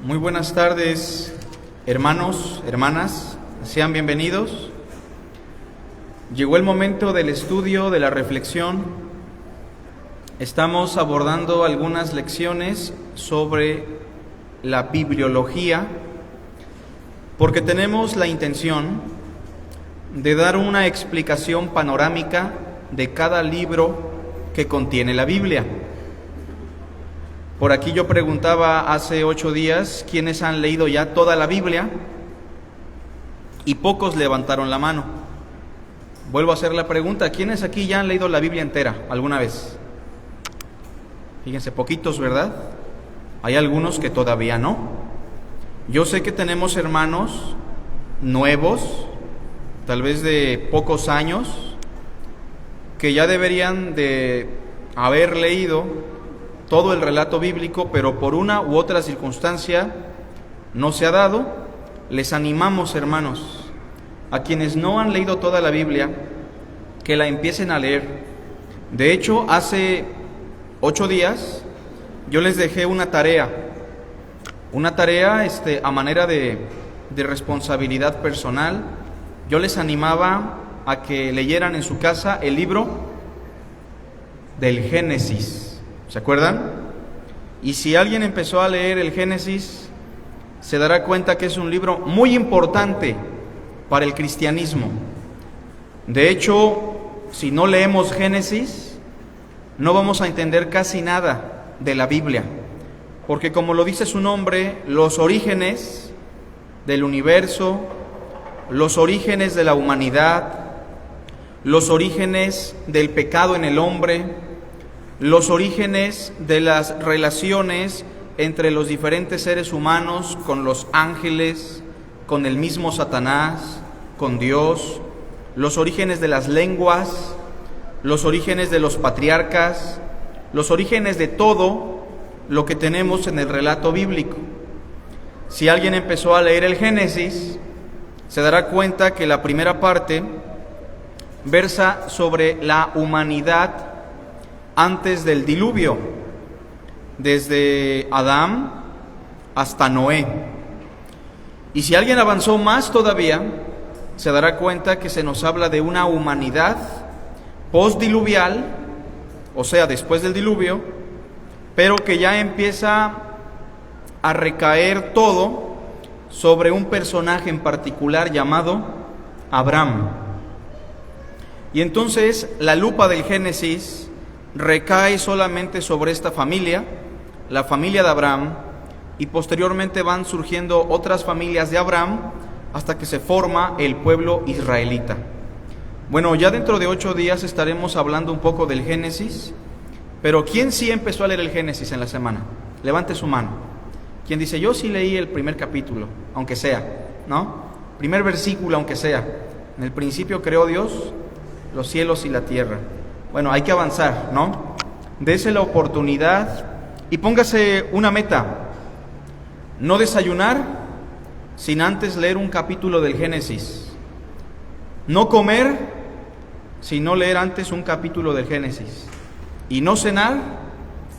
Muy buenas tardes, hermanos, hermanas, sean bienvenidos. Llegó el momento del estudio, de la reflexión. Estamos abordando algunas lecciones sobre la bibliología, porque tenemos la intención de dar una explicación panorámica de cada libro que contiene la Biblia. Por aquí yo preguntaba hace 8 días quiénes han leído ya toda la Biblia y pocos levantaron la mano. Vuelvo a hacer la pregunta, ¿quiénes aquí ya han leído la Biblia entera alguna vez? Fíjense, poquitos, ¿verdad? Hay algunos que todavía no. Yo sé que tenemos hermanos nuevos, tal vez de pocos años, que ya deberían de haber leído todo el relato bíblico, pero por una u otra circunstancia no se ha dado. Les animamos, hermanos, a quienes no han leído toda la Biblia, que la empiecen a leer. De hecho, hace 8 días yo les dejé una tarea a manera de responsabilidad personal. Yo les animaba a que leyeran en su casa el libro del Génesis. ¿Se acuerdan? Y si alguien empezó a leer el Génesis, se dará cuenta que es un libro muy importante para el cristianismo. De hecho, si no leemos Génesis, no vamos a entender casi nada de la Biblia, porque como lo dice su nombre, los orígenes del universo, los orígenes de la humanidad, los orígenes del pecado en el hombre, los orígenes de las relaciones entre los diferentes seres humanos, con los ángeles, con el mismo Satanás, con Dios, los orígenes de las lenguas, los orígenes de los patriarcas, los orígenes de todo lo que tenemos en el relato bíblico. Si alguien empezó a leer el Génesis, se dará cuenta que la primera parte versa sobre la humanidad antes del diluvio, desde Adán hasta Noé. Y si alguien avanzó más todavía, se dará cuenta que se nos habla de una humanidad postdiluvial, o sea, después del diluvio, pero que ya empieza a recaer todo sobre un personaje en particular llamado Abraham. Y entonces la lupa del Génesis recae solamente sobre esta familia, la familia de Abraham, y posteriormente van surgiendo otras familias de Abraham hasta que se forma el pueblo israelita. Bueno, ya dentro de 8 días estaremos hablando un poco del Génesis, pero ¿quién sí empezó a leer el Génesis en la semana? Levante su mano. ¿Quién dice, yo sí leí el primer capítulo, aunque sea, ¿no? Primer versículo, aunque sea. En el principio creó Dios los cielos y la tierra. Bueno, hay que avanzar, ¿no? Dese la oportunidad y póngase una meta. No desayunar sin antes leer un capítulo del Génesis. No comer sin no leer antes un capítulo del Génesis. Y no cenar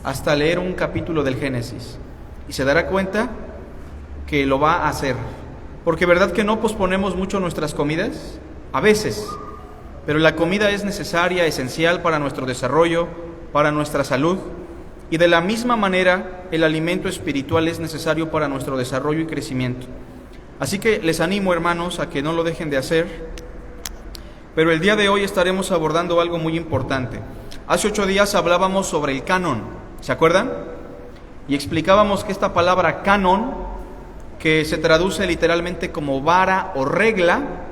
hasta leer un capítulo del Génesis. Y se dará cuenta que lo va a hacer. Porque ¿verdad que no posponemos mucho nuestras comidas? A veces. Pero la comida es necesaria, esencial para nuestro desarrollo, para nuestra salud. Y de la misma manera, el alimento espiritual es necesario para nuestro desarrollo y crecimiento. Así que les animo, hermanos, a que no lo dejen de hacer. Pero el día de hoy estaremos abordando algo muy importante. Hace 8 días hablábamos sobre el canon, ¿se acuerdan? Y explicábamos que esta palabra canon, que se traduce literalmente como vara o regla,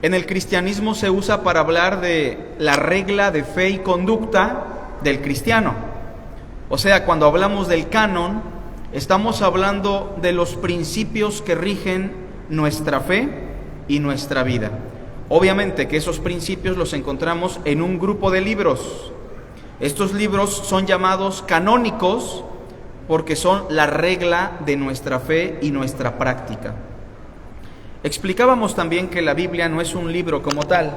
en el cristianismo se usa para hablar de la regla de fe y conducta del cristiano. O sea, cuando hablamos del canon, estamos hablando de los principios que rigen nuestra fe y nuestra vida. Obviamente que esos principios los encontramos en un grupo de libros. Estos libros son llamados canónicos porque son la regla de nuestra fe y nuestra práctica. Explicábamos también que la Biblia no es un libro como tal.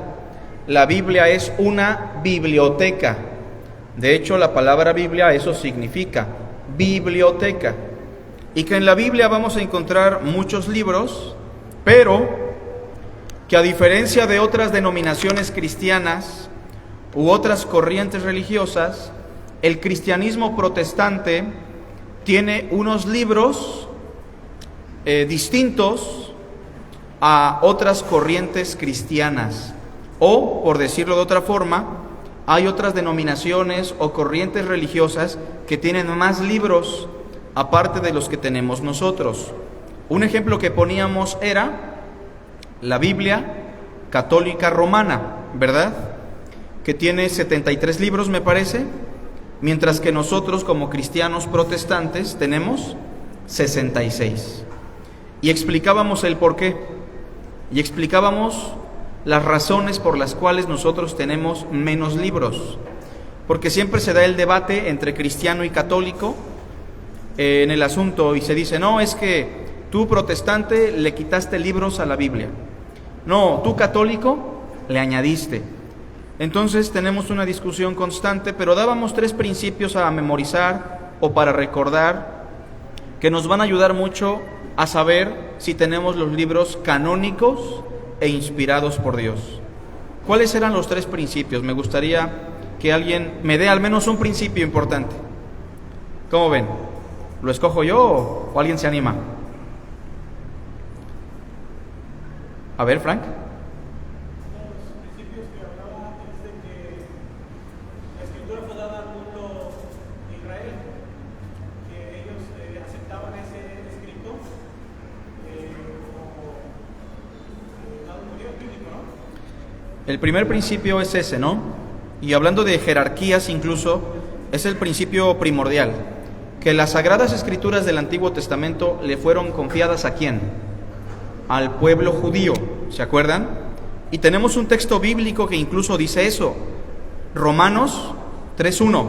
La Biblia es una biblioteca. De hecho, la palabra Biblia eso significa, biblioteca. y que en la Biblia vamos a encontrar muchos libros, pero que a diferencia de otras denominaciones cristianas u otras corrientes religiosas, el cristianismo protestante tiene unos libros distintos a otras corrientes cristianas. O, por decirlo de otra forma, hay otras denominaciones o corrientes religiosas que tienen más libros aparte de los que tenemos nosotros. Un ejemplo que poníamos era la Biblia católica romana, ¿verdad? Que tiene 73 libros, me parece, mientras que nosotros como cristianos protestantes tenemos 66. Y explicábamos el porqué, y explicábamos las razones por las cuales nosotros tenemos menos libros, porque siempre se da el debate entre cristiano y católico en el asunto, y se dice, no, es que tú protestante le quitaste libros a la Biblia, no, tú católico le añadiste. Entonces tenemos una discusión constante, pero dábamos 3 principios a memorizar o para recordar que nos van a ayudar mucho a saber si tenemos los libros canónicos e inspirados por Dios. ¿Cuáles eran los 3 principios? Me gustaría que alguien me dé al menos un principio importante. ¿Cómo ven? ¿Lo escojo yo o alguien se anima? A ver, Frank. Los principios que hablaba es de que la escritura fue dada al pueblo de Israel, que ellos aceptaban ese escrito como algo bíblico, ¿no? El primer principio es ese, ¿no? Y hablando de jerarquías incluso, es el principio primordial, que las sagradas escrituras del Antiguo Testamento le fueron confiadas ¿a quién? Al pueblo judío, ¿se acuerdan? Y tenemos un texto bíblico que incluso dice eso, Romanos 3:1,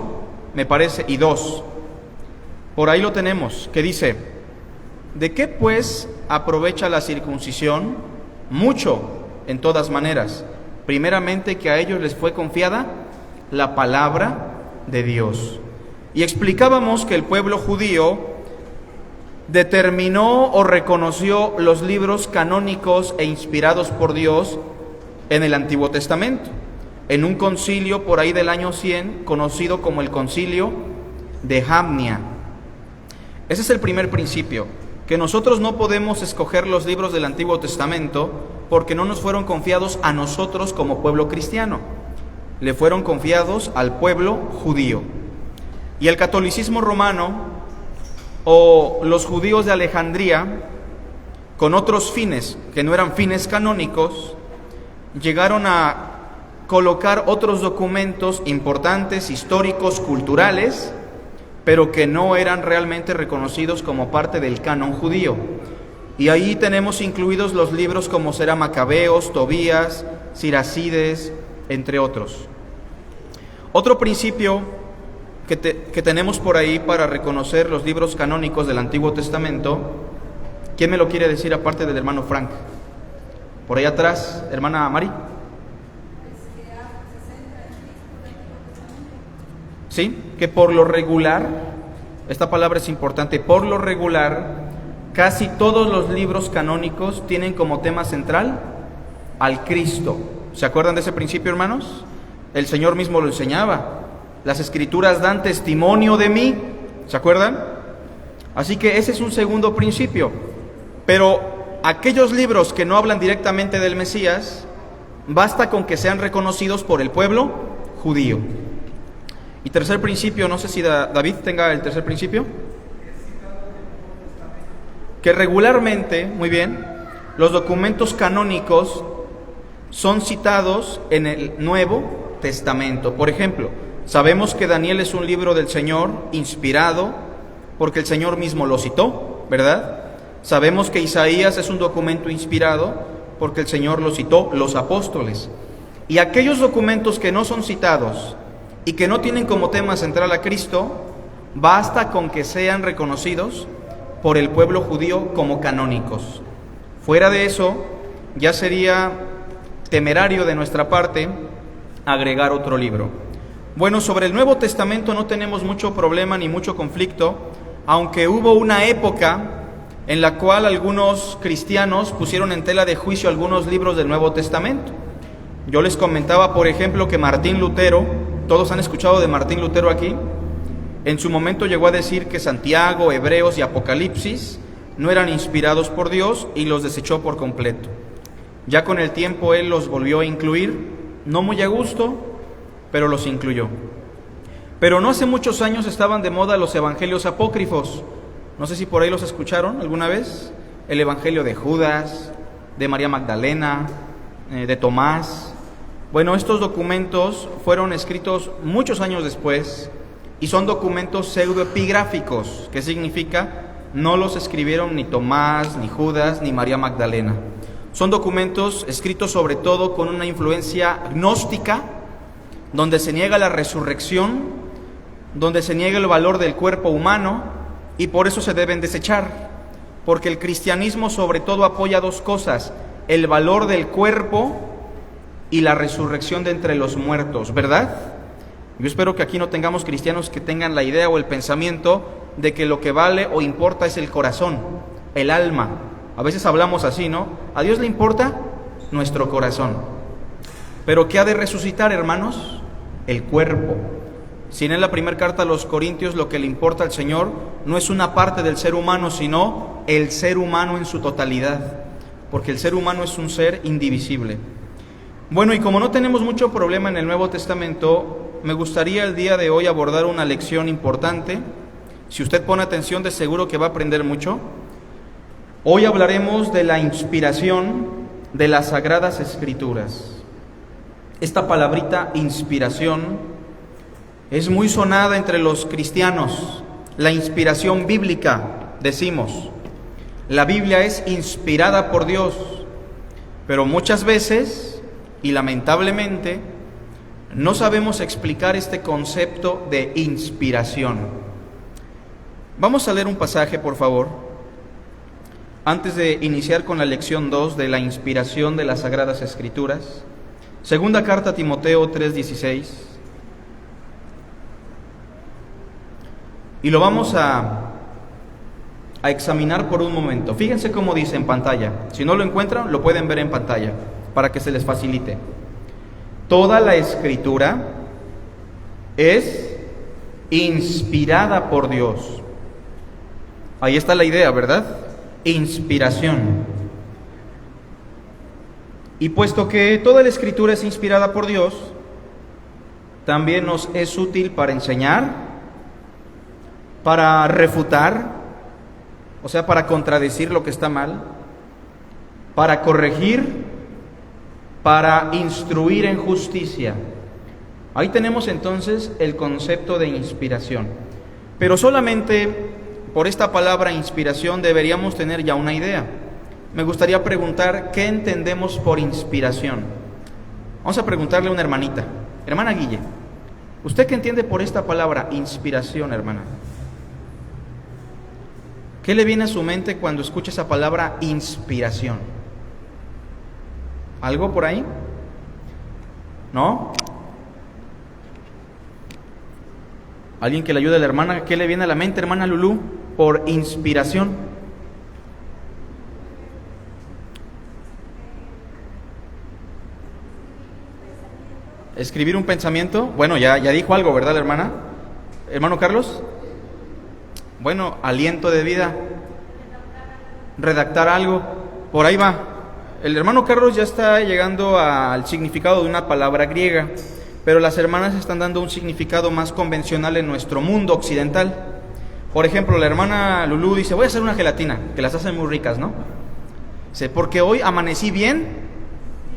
me parece, y 2, por ahí lo tenemos, que dice, ¿de qué pues aprovecha la circuncisión? Mucho, en todas maneras, primeramente que a ellos les fue confiada la palabra de Dios. Y explicábamos que el pueblo judío determinó o reconoció los libros canónicos e inspirados por Dios en el Antiguo Testamento, en un concilio por ahí del año 100, conocido como el concilio de Jamnia. Ese es el primer principio, que nosotros no podemos escoger los libros del Antiguo Testamento porque no nos fueron confiados a nosotros como pueblo cristiano, le fueron confiados al pueblo judío. Y el catolicismo romano o los judíos de Alejandría, con otros fines que no eran fines canónicos, llegaron a colocar otros documentos importantes, históricos, culturales, pero que no eran realmente reconocidos como parte del canon judío. Y ahí tenemos incluidos los libros como será Macabeos, Tobías, Siracides, entre otros. Otro principio que tenemos por ahí para reconocer los libros canónicos del Antiguo Testamento, ¿quién me lo quiere decir aparte del hermano Frank? Por ahí atrás, hermana Mari. Sí, que por lo regular, esta palabra es importante, por lo regular, casi todos los libros canónicos tienen como tema central al Cristo. ¿Se acuerdan de ese principio, hermanos? El Señor mismo lo enseñaba. Las Escrituras dan testimonio de mí, ¿se acuerdan? Así que ese es un segundo principio. Pero aquellos libros que no hablan directamente del Mesías, basta con que sean reconocidos por el pueblo judío. Y tercer principio, no sé si David tenga el tercer principio. Que regularmente, muy bien, los documentos canónicos son citados en el Nuevo Testamento. Por ejemplo, sabemos que Daniel es un libro del Señor inspirado porque el Señor mismo lo citó, ¿verdad? Sabemos que Isaías es un documento inspirado porque el Señor lo citó, los apóstoles. Y aquellos documentos que no son citados y que no tienen como tema central a Cristo, basta con que sean reconocidos por el pueblo judío como canónicos. Fuera de eso, ya sería temerario de nuestra parte agregar otro libro. Bueno, sobre el Nuevo Testamento no tenemos mucho problema ni mucho conflicto, aunque hubo una época en la cual algunos cristianos pusieron en tela de juicio algunos libros del Nuevo Testamento. Yo les comentaba, por ejemplo, que Martín Lutero, todos han escuchado de Martín Lutero aquí, en su momento llegó a decir que Santiago, Hebreos y Apocalipsis no eran inspirados por Dios y los desechó por completo. Ya con el tiempo él los volvió a incluir, no muy a gusto, pero los incluyó. Pero no hace muchos años estaban de moda los evangelios apócrifos. No sé si por ahí los escucharon alguna vez. El evangelio de Judas, de María Magdalena, de Tomás. Bueno, estos documentos fueron escritos muchos años después y son documentos pseudoepigráficos, que significa no los escribieron ni Tomás, ni Judas, ni María Magdalena. Son documentos escritos sobre todo con una influencia gnóstica, donde se niega la resurrección, donde se niega el valor del cuerpo humano, y por eso se deben desechar, porque el cristianismo sobre todo apoya dos cosas: el valor del cuerpo y la resurrección de entre los muertos, ¿verdad? Yo espero que aquí no tengamos cristianos que tengan la idea o el pensamiento de que lo que vale o importa es el corazón, el alma. A veces hablamos así, ¿no? ¿A Dios le importa? Nuestro corazón. ¿Pero qué ha de resucitar, hermanos? El cuerpo. Si en la primera carta a los Corintios lo que le importa al Señor no es una parte del ser humano, sino el ser humano en su totalidad, porque el ser humano es un ser indivisible. Bueno, y como no tenemos mucho problema en el Nuevo Testamento, me gustaría el día de hoy abordar una lección importante. Si usted pone atención, de seguro que va a aprender mucho. Hoy hablaremos de la inspiración de las Sagradas Escrituras. Esta palabrita inspiración es muy sonada entre los cristianos. La inspiración bíblica, decimos. La Biblia es inspirada por Dios, pero muchas veces, y lamentablemente, no sabemos explicar este concepto de inspiración. Vamos a leer un pasaje, por favor, antes de iniciar con la lección 2 de la inspiración de las Sagradas Escrituras. Segunda carta a Timoteo 3:16. Y lo vamos a examinar por un momento. Fíjense cómo dice en pantalla. Si no lo encuentran, lo pueden ver en pantalla, para que se les facilite. Toda la Escritura es inspirada por Dios. Ahí está la idea, ¿verdad? Inspiración. Y puesto que toda la Escritura es inspirada por Dios, también nos es útil para enseñar, para refutar, o sea, para contradecir lo que está mal, para corregir, para instruir en justicia. Ahí tenemos entonces el concepto de inspiración. Pero solamente por esta palabra inspiración deberíamos tener ya una idea. Me gustaría preguntar, ¿qué entendemos por inspiración? Vamos a preguntarle a una hermanita. Hermana Guille, ¿usted qué entiende por esta palabra inspiración, hermana? ¿Qué le viene a su mente cuando escucha esa palabra inspiración? ¿Algo por ahí? ¿No? ¿Alguien que le ayude a la hermana? ¿Qué le viene a la mente, hermana Lulú, por inspiración? ¿Escribir un pensamiento? Bueno, ya dijo algo, ¿verdad, la hermana? ¿Hermano Carlos? Bueno, aliento de vida. Redactar algo. Por ahí va. El hermano Carlos ya está llegando al significado de una palabra griega, pero las hermanas están dando un significado más convencional en nuestro mundo occidental. Por ejemplo, la hermana Lulú dice, voy a hacer una gelatina, que las hacen muy ricas, ¿no? Dice, porque hoy amanecí bien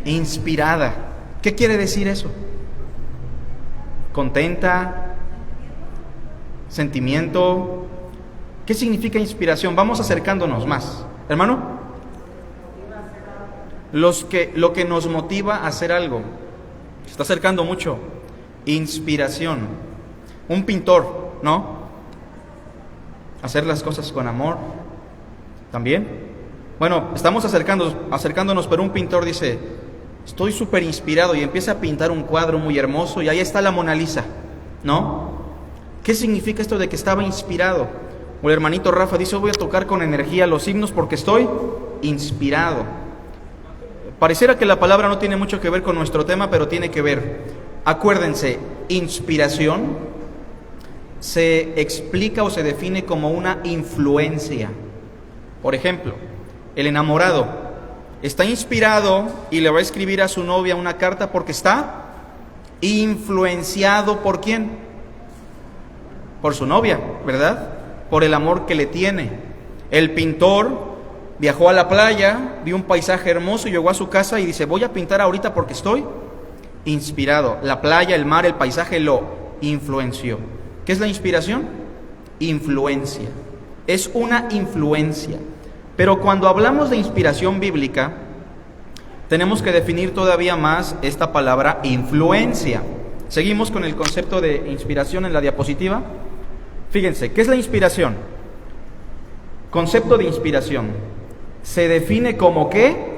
inspirada. ¿Qué quiere decir eso? Contenta, sentimiento. ¿Qué significa inspiración? Vamos acercándonos más. Hermano, lo que nos motiva a hacer algo. Se está acercando mucho. Inspiración. Un pintor, ¿no? Hacer las cosas con amor. ¿También? Bueno, estamos acercándonos, pero un pintor dice, estoy súper inspirado, y empieza a pintar un cuadro muy hermoso, y ahí está la Mona Lisa, ¿no? ¿Qué significa esto de que estaba inspirado? O el hermanito Rafa dice, voy a tocar con energía los himnos porque estoy inspirado. Pareciera que la palabra no tiene mucho que ver con nuestro tema, pero tiene que ver. Acuérdense, inspiración se explica o se define como una influencia. Por ejemplo, el enamorado está inspirado y le va a escribir a su novia una carta porque está influenciado ¿por quién? Por su novia, ¿verdad? Por el amor que le tiene. El pintor viajó a la playa, vio un paisaje hermoso y llegó a su casa y dice, voy a pintar ahorita porque estoy inspirado. La playa, el mar, el paisaje lo influenció. ¿Qué es la inspiración? Influencia. Es una influencia. Pero cuando hablamos de inspiración bíblica, tenemos que definir todavía más esta palabra influencia. Seguimos con el concepto de inspiración en la diapositiva. Fíjense, ¿qué es la inspiración? Concepto de inspiración. Se define como ¿qué?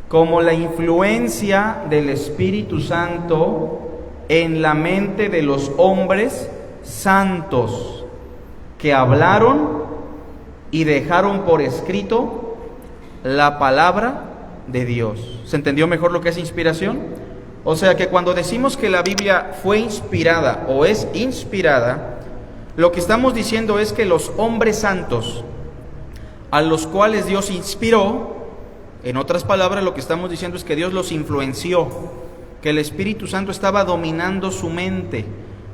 Como la influencia del Espíritu Santo en la mente de los hombres santos que hablaron y dejaron por escrito la palabra de Dios. ¿Se entendió mejor lo que es inspiración? O sea que cuando decimos que la Biblia fue inspirada o es inspirada, lo que estamos diciendo es que los hombres santos a los cuales Dios inspiró, en otras palabras, lo que estamos diciendo es que Dios los influenció, que el Espíritu Santo estaba dominando su mente,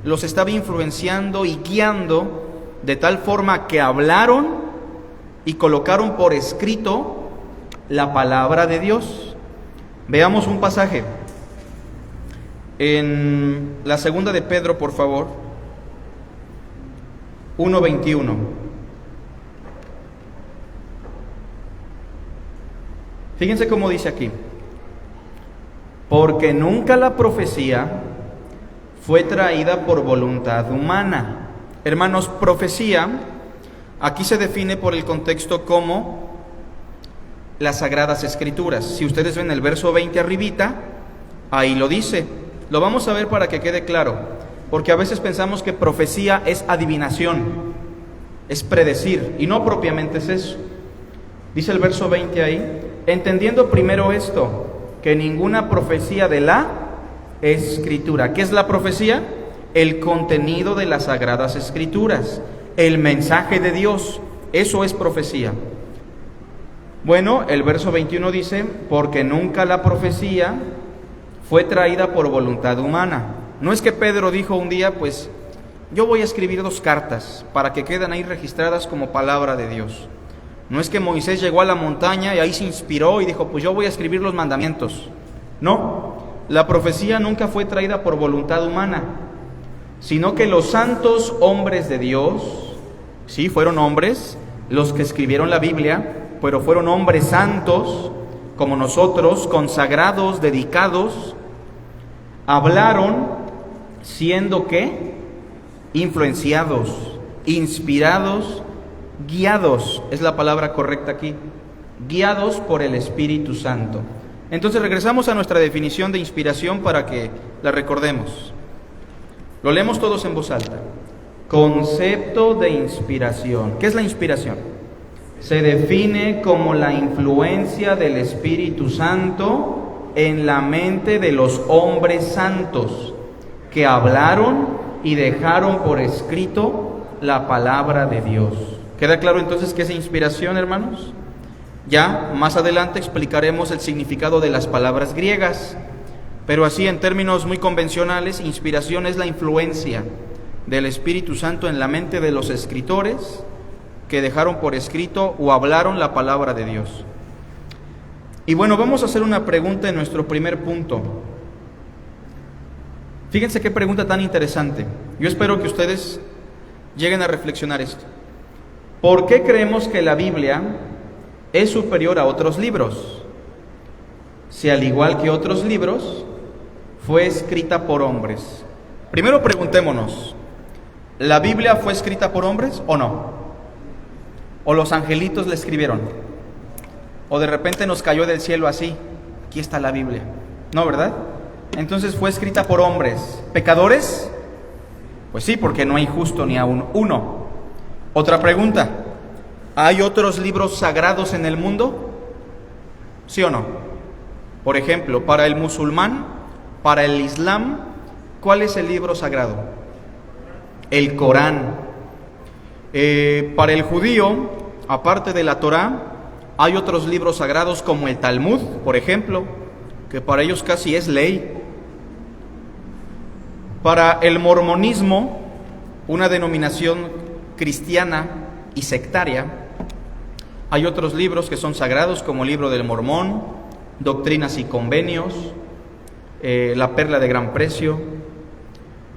los estaba influenciando y guiando de tal forma que hablaron y colocaron por escrito la palabra de Dios. Veamos un pasaje en la segunda de Pedro, por favor, 1:21. Fíjense cómo dice aquí: porque nunca la profecía fue traída por voluntad humana. Hermanos, profecía aquí se define por el contexto como las Sagradas Escrituras. Si ustedes ven el verso 20 arribita, ahí lo dice. Lo vamos a ver para que quede claro, porque a veces pensamos que profecía es adivinación, es predecir, y no propiamente es eso. Dice el verso 20 ahí: entendiendo primero esto, que ninguna profecía de la Escritura. ¿Qué es la profecía? El contenido de las Sagradas Escrituras, el mensaje de Dios. Eso es profecía. Bueno, el verso 21 dice: porque nunca la profecía fue traída por voluntad humana. No es que Pedro dijo un día, pues yo voy a escribir 2 cartas para que queden ahí registradas como palabra de Dios. No es que Moisés llegó a la montaña y ahí se inspiró y dijo, pues yo voy a escribir los mandamientos. No, la profecía nunca fue traída por voluntad humana, sino que los santos hombres de Dios, sí, fueron hombres los que escribieron la Biblia, pero fueron hombres santos, como nosotros, consagrados, dedicados, hablaron siendo ¿qué? Influenciados, inspirados, guiados, es la palabra correcta aquí, guiados por el Espíritu Santo. Entonces regresamos a nuestra definición de inspiración para que la recordemos. Lo leemos todos en voz alta. Concepto de inspiración. ¿Qué es la inspiración? Se define como la influencia del Espíritu Santo en la mente de los hombres santos que hablaron y dejaron por escrito la palabra de Dios. ¿Queda claro entonces qué es inspiración, hermanos? Ya más adelante explicaremos el significado de las palabras griegas, pero así en términos muy convencionales, inspiración es la influencia del Espíritu Santo en la mente de los escritores que dejaron por escrito o hablaron la palabra de Dios. Y bueno, vamos a hacer una pregunta en nuestro primer punto. Fíjense qué pregunta tan interesante. Yo espero que ustedes lleguen a reflexionar esto. ¿Por qué creemos que la Biblia es superior a otros libros? Si al igual que otros libros, fue escrita por hombres. Primero preguntémonos, ¿la Biblia fue escrita por hombres o no? ¿O los angelitos la escribieron? ¿O de repente nos cayó del cielo así? Aquí está la Biblia. No, ¿verdad? Entonces fue escrita por hombres. ¿Pecadores? Pues sí, porque no hay justo ni aún uno. Otra pregunta, ¿hay otros libros sagrados en el mundo? ¿Sí o no? Por ejemplo, para el musulmán, para el islam, ¿cuál es el libro sagrado? El Corán. Para el judío, aparte de la Torá, hay otros libros sagrados como el Talmud, por ejemplo, que para ellos casi es ley. Para el mormonismo, una denominación cristiana y sectaria, hay otros libros que son sagrados como el Libro del Mormón, Doctrinas y Convenios, La Perla de Gran Precio.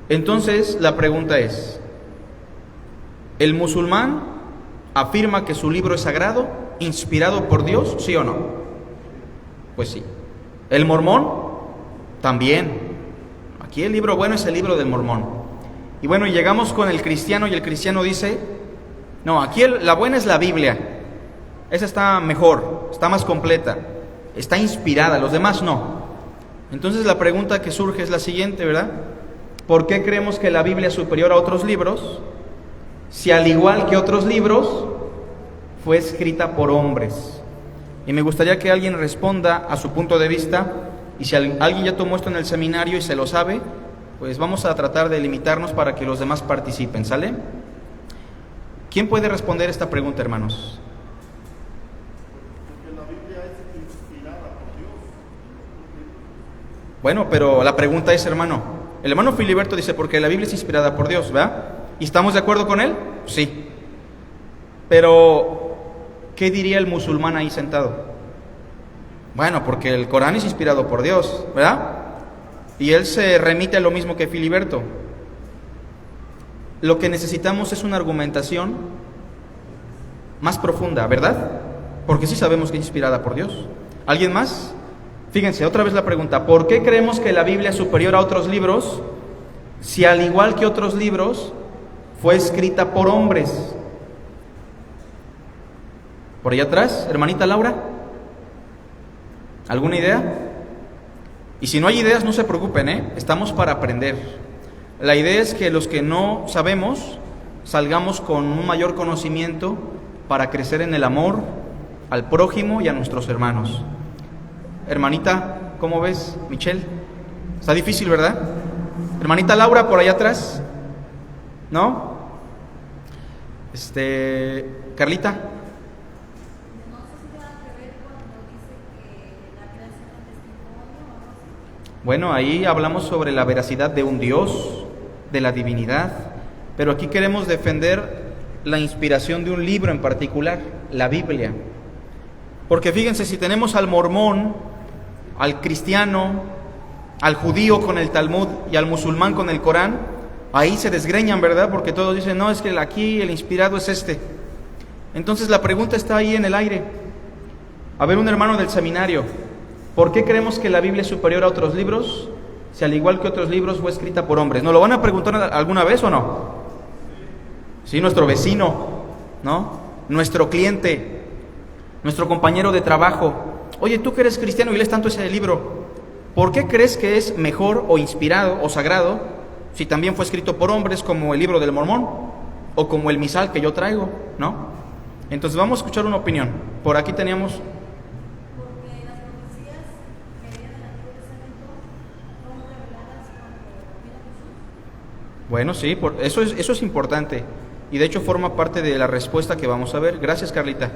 Entonces la pregunta es, ¿el musulmán afirma que su libro es sagrado, inspirado por Dios, sí o no? Pues sí. ¿El mormón? También. Aquí el libro bueno es el Libro del Mormón. Y bueno, llegamos con el cristiano y el cristiano dice, no, aquí la buena es la Biblia. Esa está mejor, está más completa, está inspirada, los demás no. Entonces la pregunta que surge es la siguiente, ¿verdad? ¿Por qué creemos que la Biblia es superior a otros libros si al igual que otros libros fue escrita por hombres? Y me gustaría que alguien responda a su punto de vista, y si alguien ya tomó esto en el seminario y se lo sabe, pues vamos a tratar de limitarnos para que los demás participen, ¿sale? ¿Quién puede responder esta pregunta, hermanos? Porque la Biblia es inspirada por Dios. Bueno, pero la pregunta es, hermano, el hermano Filiberto dice, porque la Biblia es inspirada por Dios, ¿verdad? ¿Y estamos de acuerdo con él? Sí. Pero, ¿qué diría el musulmán ahí sentado? Bueno, porque el Corán es inspirado por Dios, ¿verdad? Y él se remite a lo mismo que Filiberto. Lo que necesitamos es una argumentación más profunda, ¿verdad? Porque sí sabemos que es inspirada por Dios. ¿Alguien más? Fíjense, otra vez la pregunta, ¿por qué creemos que la Biblia es superior a otros libros si al igual que otros libros fue escrita por hombres? Por allá atrás, hermanita Laura, ¿alguna idea? Y si no hay ideas, no se preocupen, estamos para aprender. La idea es que los que no sabemos salgamos con un mayor conocimiento para crecer en el amor al prójimo y a nuestros hermanos. Hermanita, ¿cómo ves, Michelle? Está difícil, ¿verdad? Hermanita Laura, por allá atrás, ¿no? Carlita. Bueno, ahí hablamos sobre la veracidad de un Dios, de la divinidad, pero aquí queremos defender la inspiración de un libro en particular, la Biblia. Porque fíjense, si tenemos al mormón, al cristiano, al judío con el Talmud y al musulmán con el Corán, ahí se desgreñan, ¿verdad? Porque todos dicen, no, es que aquí el inspirado es este. Entonces la pregunta está ahí en el aire. A ver, un hermano del seminario, ¿por qué creemos que la Biblia es superior a otros libros si al igual que otros libros fue escrita por hombres? ¿Nos lo van a preguntar alguna vez o no? Sí, nuestro vecino, ¿no? Nuestro cliente, nuestro compañero de trabajo. Oye, tú que eres cristiano y lees tanto ese libro, ¿por qué crees que es mejor o inspirado o sagrado si también fue escrito por hombres como el Libro del Mormón o como el misal que yo traigo, ¿no? Entonces vamos a escuchar una opinión. Por aquí teníamos... Bueno, sí, eso es importante y de hecho forma parte de la respuesta que vamos a ver. Gracias, Carlita.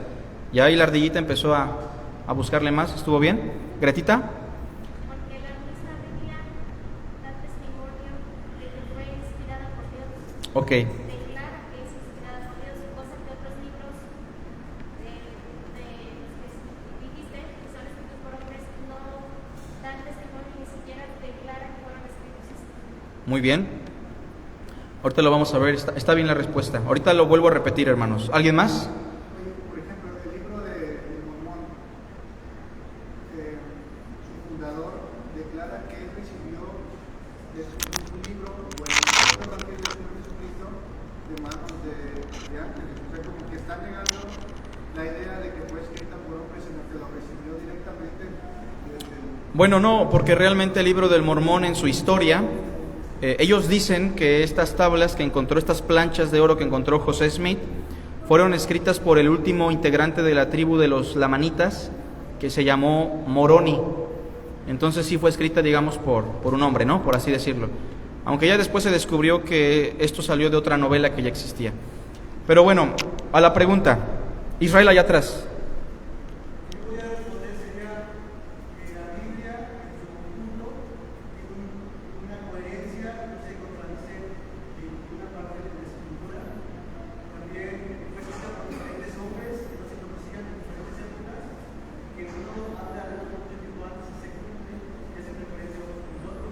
Ya ahí la ardillita empezó a buscarle más. ¿Estuvo bien? ¿Gretita? Porque la misma Biblia da testimonio de que fue inspirada por Dios. Ok. Declara que es inspirada por Dios, cosa que otros libros de los que dijiste, que son escritos por hombres, no dan testimonio, ni siquiera declaran que fueron escritos. Muy bien. Ahorita lo vamos a ver, está bien la respuesta. Ahorita lo vuelvo a repetir, hermanos. ¿Alguien más? Oye, por ejemplo, el libro de Mormón, su fundador declara que él recibió un libro, bueno, el Evangelio del Señor Jesucristo, de manos de ángeles. O sea, como que está negando la idea de que fue escrita por hombres, sino que lo recibió directamente desde el... Bueno, no, porque realmente el Libro del Mormón en su historia... ellos dicen que estas tablas que encontró, estas planchas de oro que encontró José Smith, fueron escritas por el último integrante de la tribu de los lamanitas, que se llamó Moroni. Entonces sí fue escrita, digamos, por un hombre, ¿no? Por así decirlo. Aunque ya después se descubrió que esto salió de otra novela que ya existía. Pero bueno, a la pregunta. Israel, allá atrás. Yo voy a responder sería que la Biblia en su conjunto tiene una coherencia, no se contradice en ninguna parte de la escritura. También fue escrita por diferentes hombres que no se conocían en diferentes épocas, que uno habla de un tiempo antes y se cumple, que es en referencia a uno con el otro.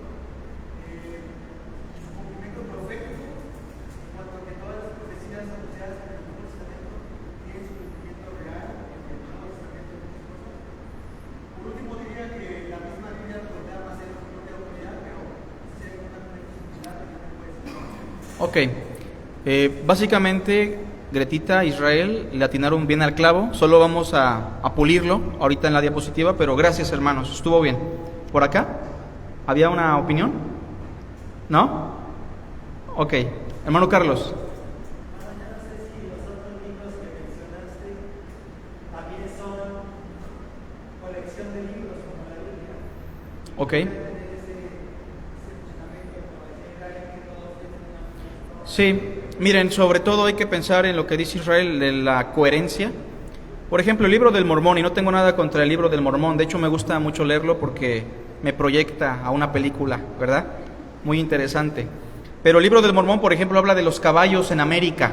Su cumplimiento profético, en cuanto a que todas las profecías anunciadas en el Nuevo Testamento tienen su cumplimiento real en el Nuevo Testamento y muchas cosas. Por último, diría que la misma Biblia podría hacer su propia autoridad, pero si hay una similar, también puede ser. Ok. Básicamente, Gretita, Israel, le atinaron bien al clavo. Solo vamos a pulirlo ahorita en la diapositiva, pero gracias, hermanos. Estuvo bien. ¿Por acá? ¿Había una opinión? ¿No? Ok. Hermano Carlos. Ok. Sí, miren, sobre todo hay que pensar en lo que dice Israel de la coherencia. Por ejemplo, el libro del Mormón, y no tengo nada contra el libro del Mormón, de hecho me gusta mucho leerlo porque me proyecta a una película, ¿verdad? Muy interesante. Pero el libro del Mormón, por ejemplo, habla de los caballos en América,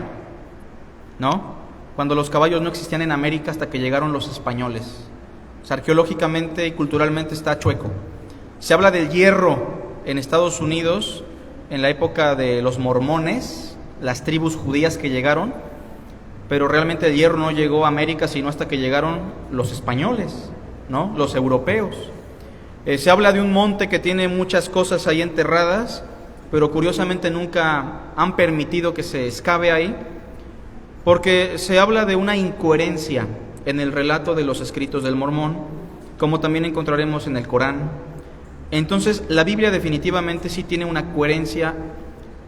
¿no? Cuando los caballos no existían en América hasta que llegaron los españoles. O sea, arqueológicamente y culturalmente está chueco. Se habla del hierro en Estados Unidos en la época de los mormones, las tribus judías que llegaron, pero realmente el hierro no llegó a América sino hasta que llegaron los españoles, ¿no? Los europeos. Se habla de un monte que tiene muchas cosas ahí enterradas, pero curiosamente nunca han permitido que se excave ahí, porque se habla de una incoherencia en el relato de los escritos del Mormón, como también encontraremos en el Corán. Entonces, la Biblia definitivamente sí tiene una coherencia,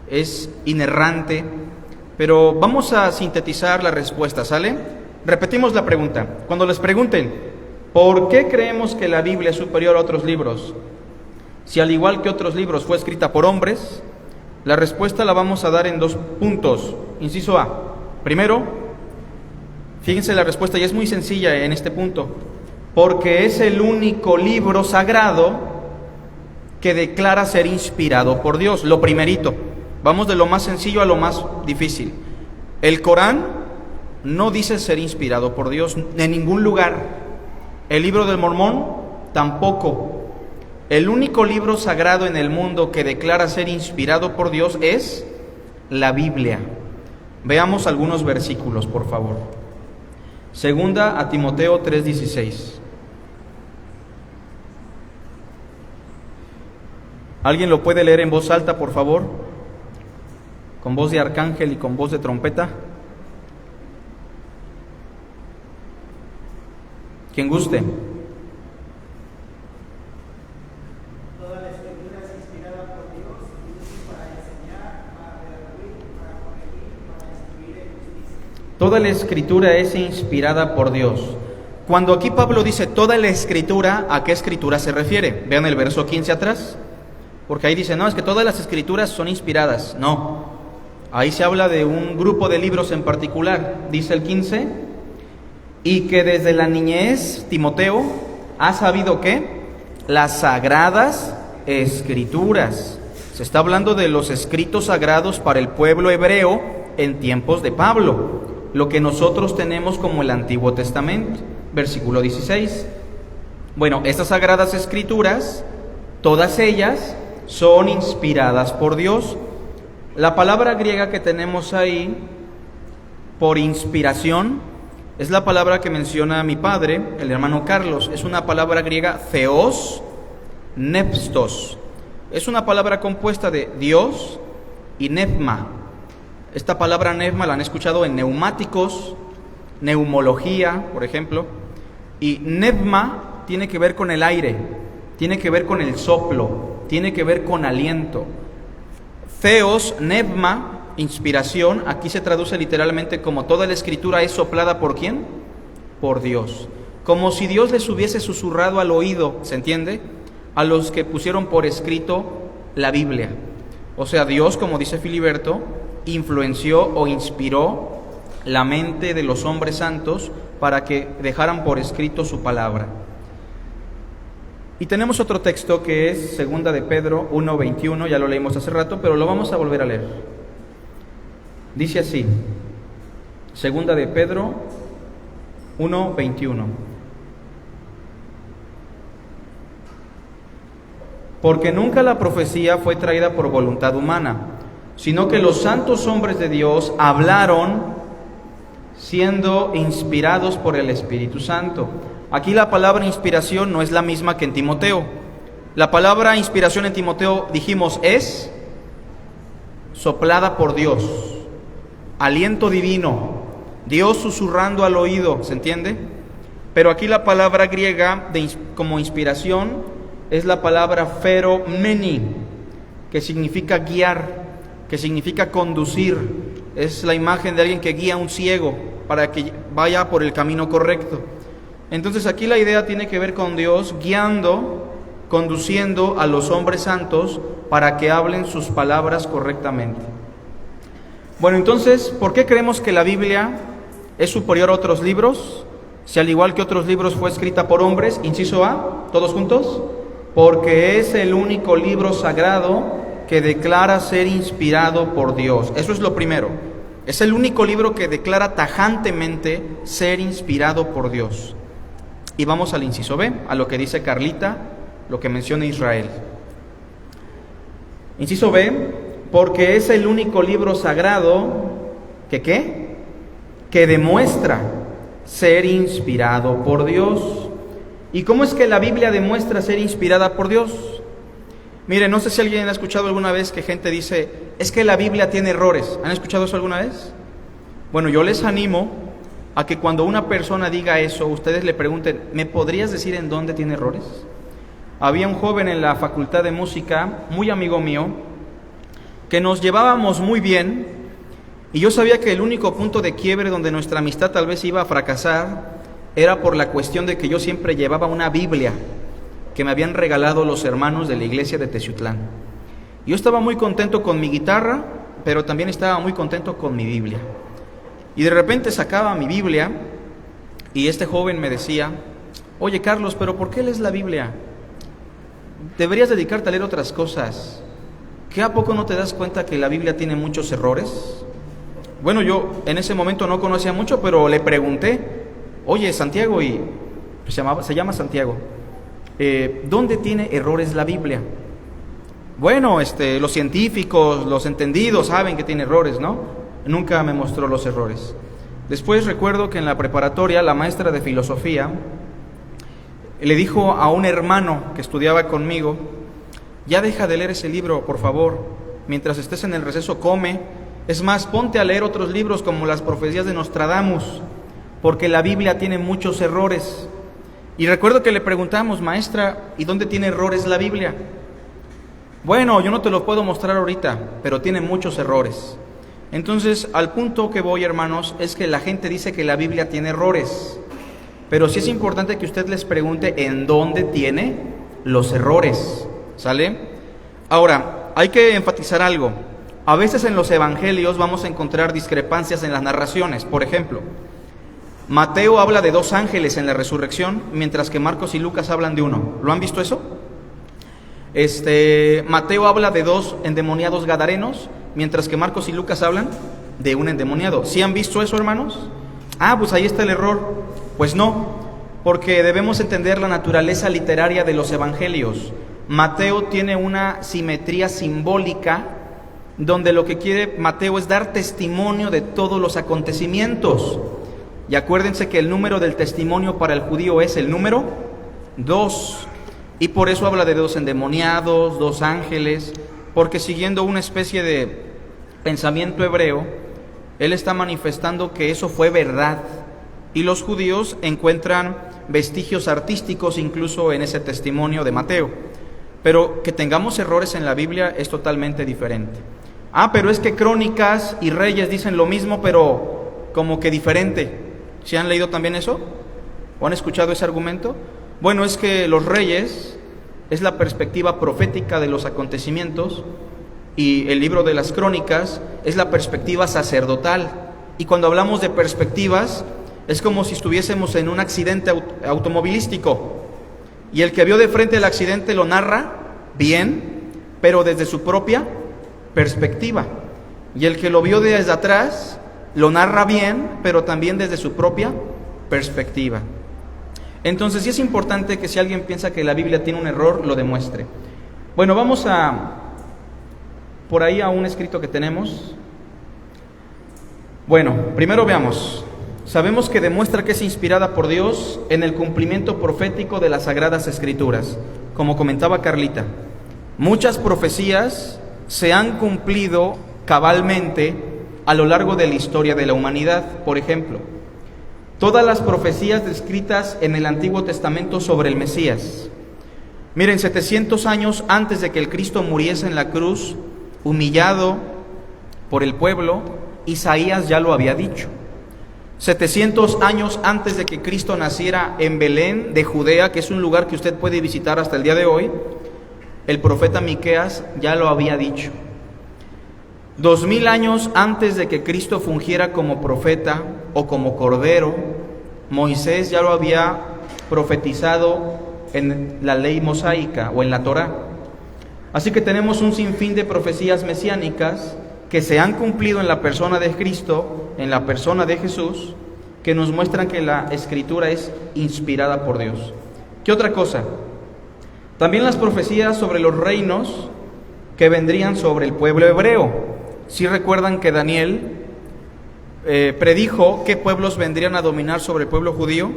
es inerrante, pero vamos a sintetizar la respuesta, ¿sale? Repetimos la pregunta. Cuando les pregunten, ¿por qué creemos que la Biblia es superior a otros libros? Si al igual que otros libros fue escrita por hombres, la respuesta la vamos a dar en 2 puntos. Inciso A. Primero, fíjense la respuesta, y es muy sencilla en este punto, porque es el único libro sagrado que declara ser inspirado por Dios. Lo primerito, vamos de lo más sencillo a lo más difícil. El Corán no dice ser inspirado por Dios en ningún lugar. El libro del Mormón tampoco. El único libro sagrado en el mundo que declara ser inspirado por Dios es la Biblia. Veamos algunos versículos, por favor. Segunda a Timoteo 3:16. ¿Alguien lo puede leer en voz alta, por favor? Con voz de arcángel y con voz de trompeta. Quien guste. Toda la escritura es inspirada por Dios y útil para enseñar, para redarguir, para corregir, para instruir en justicia. Toda la escritura es inspirada por Dios. Cuando aquí Pablo dice toda la escritura, ¿a qué escritura se refiere? Vean el verso 15 atrás. Porque ahí dice, no, es que todas las escrituras son inspiradas. No, ahí se habla de un grupo de libros en particular. Dice el 15, y que desde la niñez, Timoteo, ha sabido ¿qué? Las sagradas escrituras. Se está hablando de los escritos sagrados para el pueblo hebreo en tiempos de Pablo, lo que nosotros tenemos como el Antiguo Testamento. Versículo 16. Bueno, estas sagradas escrituras, todas ellas son inspiradas por Dios. La palabra griega que tenemos ahí por inspiración es la palabra que menciona mi padre, el hermano Carlos. Es una palabra griega theos nepstos. Es una palabra compuesta de Dios y nepma. Esta palabra nepma la han escuchado en neumáticos, neumología, por ejemplo. Y nepma tiene que ver con el aire, tiene que ver con el soplo, tiene que ver con aliento. Theos, nepma, inspiración, aquí se traduce literalmente como toda la escritura es soplada ¿por quién? Por Dios. Como si Dios les hubiese susurrado al oído, ¿se entiende? A los que pusieron por escrito la Biblia. O sea, Dios, como dice Filiberto, influenció o inspiró la mente de los hombres santos para que dejaran por escrito su palabra. Y tenemos otro texto que es 2 de Pedro 1:21, ya lo leímos hace rato, pero lo vamos a volver a leer. Dice así, 2 de Pedro 1:21. Porque nunca la profecía fue traída por voluntad humana, sino que los santos hombres de Dios hablaron siendo inspirados por el Espíritu Santo. Aquí la palabra inspiración no es la misma que en Timoteo. La palabra inspiración en Timoteo, dijimos, es soplada por Dios, aliento divino, Dios susurrando al oído, ¿se entiende? Pero aquí la palabra griega como inspiración es la palabra pheromeni, que significa guiar, que significa conducir. Es la imagen de alguien que guía a un ciego para que vaya por el camino correcto. Entonces aquí la idea tiene que ver con Dios guiando, conduciendo a los hombres santos para que hablen sus palabras correctamente. Bueno, entonces, ¿por qué creemos que la Biblia es superior a otros libros? Si al igual que otros libros fue escrita por hombres, inciso A, todos juntos, porque es el único libro sagrado que declara ser inspirado por Dios. Eso es lo primero. Es el único libro que declara tajantemente ser inspirado por Dios. Y vamos al inciso B, a lo que dice Carlita, lo que menciona Israel. Inciso B, porque es el único libro sagrado que ¿qué? Que demuestra ser inspirado por Dios. ¿Y cómo es que la Biblia demuestra ser inspirada por Dios? Mire, no sé si alguien ha escuchado alguna vez que gente dice, es que la Biblia tiene errores. ¿Han escuchado eso alguna vez? Bueno, yo les animo a que cuando una persona diga eso, ustedes le pregunten, ¿me podrías decir en dónde tiene errores? Había un joven en la facultad de música, muy amigo mío, que nos llevábamos muy bien, y yo sabía que el único punto de quiebre donde nuestra amistad tal vez iba a fracasar era por la cuestión de que yo siempre llevaba una Biblia que me habían regalado los hermanos de la iglesia de Teciutlán. Yo estaba muy contento con mi guitarra, pero también estaba muy contento con mi Biblia. Y de repente sacaba mi Biblia y este joven me decía, oye Carlos, ¿pero por qué lees la Biblia? Deberías dedicarte a leer otras cosas. ¿Qué a poco no te das cuenta que la Biblia tiene muchos errores? Bueno, yo en ese momento no conocía mucho, pero le pregunté, oye Santiago, y se llama Santiago, ¿dónde tiene errores la Biblia? Bueno, los científicos, los entendidos saben que tiene errores, ¿no? Nunca me mostró los errores. Después recuerdo que en la preparatoria la maestra de filosofía le dijo a un hermano que estudiaba conmigo, ya deja de leer ese libro, por favor, mientras estés en el receso come, es más, ponte a leer otros libros como las profecías de Nostradamus, porque la Biblia tiene muchos errores. Y recuerdo que le preguntamos, maestra, ¿y dónde tiene errores la Biblia? Bueno, yo no te lo puedo mostrar ahorita, pero tiene muchos errores. Entonces, al punto que voy, hermanos, es que la gente dice que la Biblia tiene errores, pero sí es importante que usted les pregunte en dónde tiene los errores, ¿sale? Ahora, hay que enfatizar algo. A veces en los evangelios vamos a encontrar discrepancias en las narraciones. Por ejemplo, Mateo habla de 2 ángeles en la resurrección, mientras que Marcos y Lucas hablan de 1. ¿Lo han visto eso? Mateo habla de 2 endemoniados gadarenos, mientras que Marcos y Lucas hablan de un endemoniado. ¿Sí han visto eso, hermanos? Pues ahí está el error. Pues no, porque debemos entender la naturaleza literaria de los evangelios. Mateo tiene una simetría simbólica, donde lo que quiere Mateo es dar testimonio de todos los acontecimientos. Y acuérdense que el número del testimonio para el judío es el número 2. Y por eso habla de 2 endemoniados, 2 ángeles, porque siguiendo una especie de pensamiento hebreo, él está manifestando que eso fue verdad. Y los judíos encuentran vestigios artísticos incluso en ese testimonio de Mateo. Pero que tengamos errores en la Biblia es totalmente diferente. pero es que Crónicas y Reyes dicen lo mismo, pero como que diferente. ¿Sí han leído también eso? ¿O han escuchado ese argumento? Bueno, es que los Reyes es la perspectiva profética de los acontecimientos y el libro de las Crónicas es la perspectiva sacerdotal. Y cuando hablamos de perspectivas, es como si estuviésemos en un accidente automovilístico y el que vio de frente el accidente lo narra bien, pero desde su propia perspectiva. Y el que lo vio desde atrás lo narra bien, pero también desde su propia perspectiva. Entonces sí es importante que si alguien piensa que la Biblia tiene un error, lo demuestre. Bueno, vamos por ahí a un escrito que tenemos. Bueno, primero veamos. Sabemos que demuestra que es inspirada por Dios en el cumplimiento profético de las Sagradas Escrituras. Como comentaba Carlita, muchas profecías se han cumplido cabalmente a lo largo de la historia de la humanidad. Por ejemplo, todas las profecías descritas en el Antiguo Testamento sobre el Mesías. Miren, 700 años antes de que el Cristo muriese en la cruz, humillado por el pueblo, Isaías ya lo había dicho. 700 años antes de que Cristo naciera en Belén de Judea, que es un lugar que usted puede visitar hasta el día de hoy, el profeta Miqueas ya lo había dicho. 2000 años antes de que Cristo fungiera como profeta o como cordero, Moisés ya lo había profetizado en la ley mosaica o en la Torá. Así que tenemos un sinfín de profecías mesiánicas que se han cumplido en la persona de Cristo, en la persona de Jesús, que nos muestran que la Escritura es inspirada por Dios. ¿Qué otra cosa? También las profecías sobre los reinos que vendrían sobre el pueblo hebreo. Si recuerdan que Daniel predijo qué pueblos vendrían a dominar sobre el pueblo judío,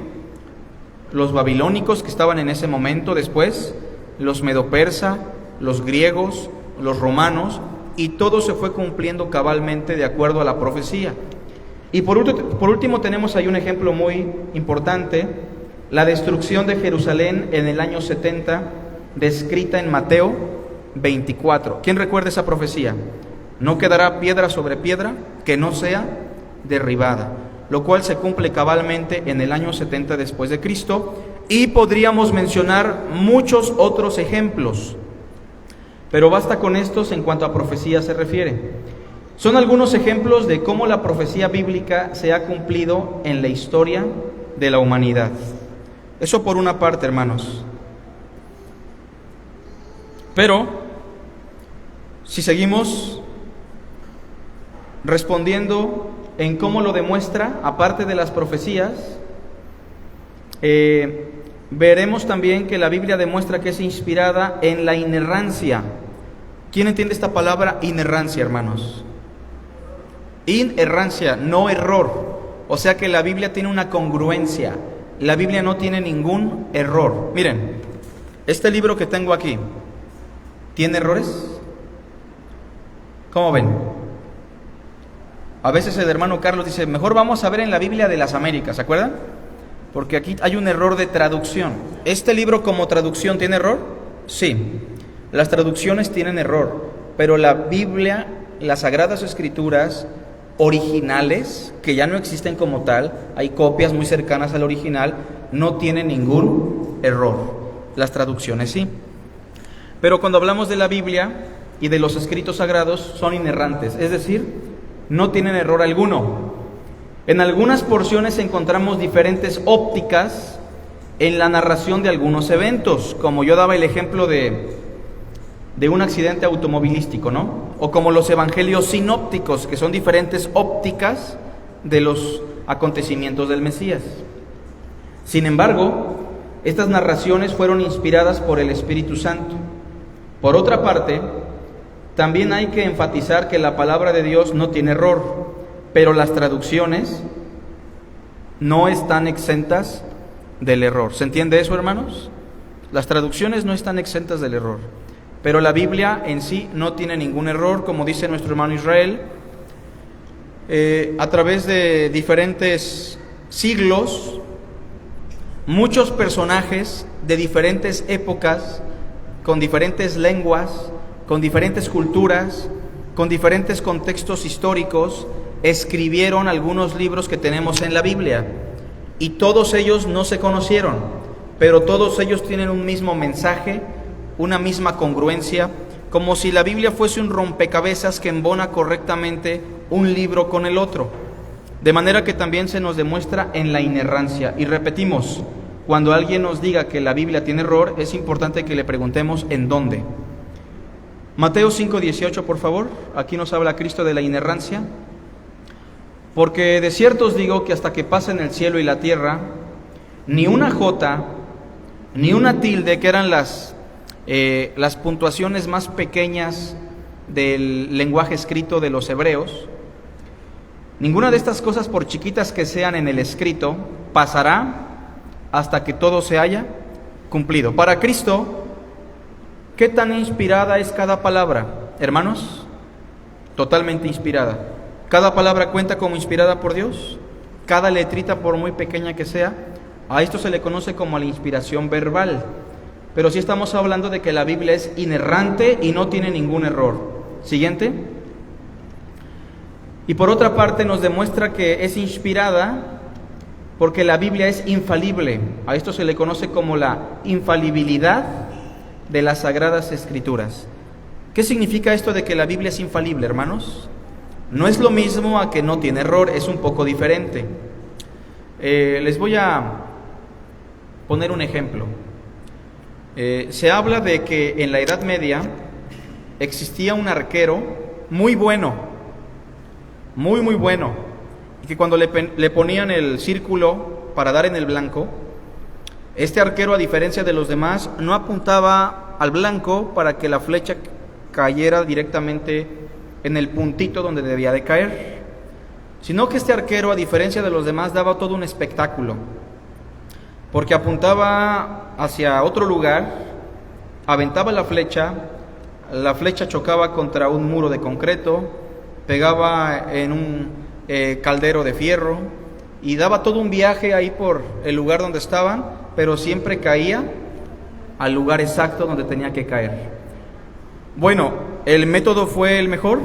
los babilónicos que estaban en ese momento, después los medo-persa, los griegos, los romanos, y todo se fue cumpliendo cabalmente de acuerdo a la profecía. Y por último tenemos ahí un ejemplo muy importante, la destrucción de Jerusalén en el año 70, descrita en Mateo 24. ¿Quién recuerda esa profecía? No quedará piedra sobre piedra que no sea derribada, lo cual se cumple cabalmente en el año 70 después de Cristo, y podríamos mencionar muchos otros ejemplos, pero basta con estos en cuanto a profecía se refiere. Son algunos ejemplos de cómo la profecía bíblica se ha cumplido en la historia de la humanidad. Eso por una parte, hermanos. Pero, si seguimos respondiendo en cómo lo demuestra, aparte de las profecías, veremos también que la Biblia demuestra que es inspirada en la inerrancia. ¿Quién entiende esta palabra inerrancia, hermanos? Inerrancia, no error. O sea que la Biblia tiene una congruencia. La Biblia no tiene ningún error. Miren, este libro que tengo aquí, ¿tiene errores? ¿Cómo ven? A veces el hermano Carlos dice, mejor vamos a ver en la Biblia de las Américas, ¿se acuerdan? Porque aquí hay un error de traducción. ¿Este libro como traducción tiene error? Sí, las traducciones tienen error, pero la Biblia, las Sagradas Escrituras originales, que ya no existen como tal, hay copias muy cercanas al original, no tienen ningún error. Las traducciones sí. Pero cuando hablamos de la Biblia y de los escritos sagrados, son inerrantes, es decir, no tienen error alguno. En algunas porciones encontramos diferentes ópticas en la narración de algunos eventos, como yo daba el ejemplo de un accidente automovilístico, ¿no? O como los evangelios sinópticos, que son diferentes ópticas de los acontecimientos del Mesías. Sin embargo, estas narraciones fueron inspiradas por el Espíritu Santo. Por otra parte, también hay que enfatizar que la palabra de Dios no tiene error, pero las traducciones no están exentas del error. ¿Se entiende eso, hermanos? Las traducciones no están exentas del error, pero la Biblia en sí no tiene ningún error, como dice nuestro hermano Israel. A través de diferentes siglos, muchos personajes de diferentes épocas, con diferentes lenguas, con diferentes culturas, con diferentes contextos históricos, escribieron algunos libros que tenemos en la Biblia. Y todos ellos no se conocieron, pero todos ellos tienen un mismo mensaje, una misma congruencia, como si la Biblia fuese un rompecabezas que embona correctamente un libro con el otro. De manera que también se nos demuestra en la inerrancia. Y repetimos, cuando alguien nos diga que la Biblia tiene error, es importante que le preguntemos en dónde. Mateo 5:18, por favor. Aquí nos habla Cristo de la inerrancia. Porque de cierto os digo que hasta que pasen el cielo y la tierra, ni una jota, ni una tilde, que eran las puntuaciones más pequeñas del lenguaje escrito de los hebreos, ninguna de estas cosas, por chiquitas que sean en el escrito, pasará hasta que todo se haya cumplido. Para Cristo, ¿qué tan inspirada es cada palabra, hermanos? Totalmente inspirada. Cada palabra cuenta como inspirada por Dios. Cada letrita, por muy pequeña que sea, a esto se le conoce como la inspiración verbal. Pero sí estamos hablando de que la Biblia es inerrante y no tiene ningún error. Siguiente. Y por otra parte nos demuestra que es inspirada porque la Biblia es infalible. A esto se le conoce como la infalibilidad de las Sagradas Escrituras. ¿Qué significa esto de que la Biblia es infalible, hermanos? No es lo mismo a que no tiene error, es un poco diferente. Les voy a poner un ejemplo. Se habla de que en la Edad Media existía un arquero muy bueno, muy bueno, y que cuando le ponían el círculo para dar en el blanco, este arquero, a diferencia de los demás, no apuntaba al blanco para que la flecha cayera directamente en el puntito donde debía de caer, sino que este arquero, a diferencia de los demás, daba todo un espectáculo, porque apuntaba hacia otro lugar, aventaba la flecha chocaba contra un muro de concreto, pegaba en un caldero de fierro y daba todo un viaje ahí por el lugar donde estaban, pero siempre caía al lugar exacto donde tenía que caer. Bueno, ¿el método fue el mejor?